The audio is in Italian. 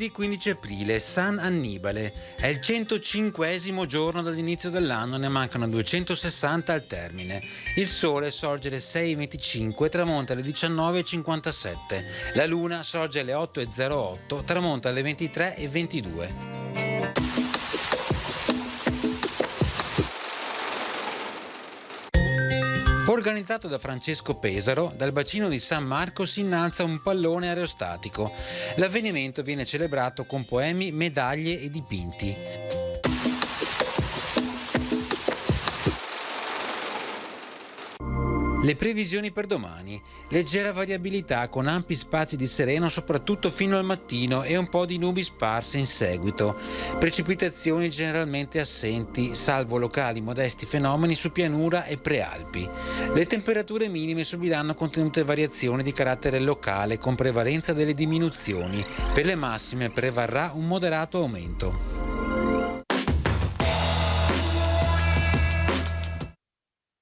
Giovedì 15 aprile, San Annibale. È il 105esimo giorno dall'inizio dell'anno, ne mancano 260 al termine. Il sole sorge alle 6:25, tramonta alle 19:57. La luna sorge alle 8:08, tramonta alle 23:22. Organizzato da Francesco Pesaro, dal bacino di San Marco si innalza un pallone aerostatico. L'avvenimento viene celebrato con poemi, medaglie e dipinti. Le previsioni per domani. Leggera variabilità con ampi spazi di sereno soprattutto fino al mattino e un po' di nubi sparse in seguito. Precipitazioni generalmente assenti, salvo locali modesti fenomeni su pianura e prealpi. Le temperature minime subiranno contenute variazioni di carattere locale con prevalenza delle diminuzioni. Per le massime prevarrà un moderato aumento.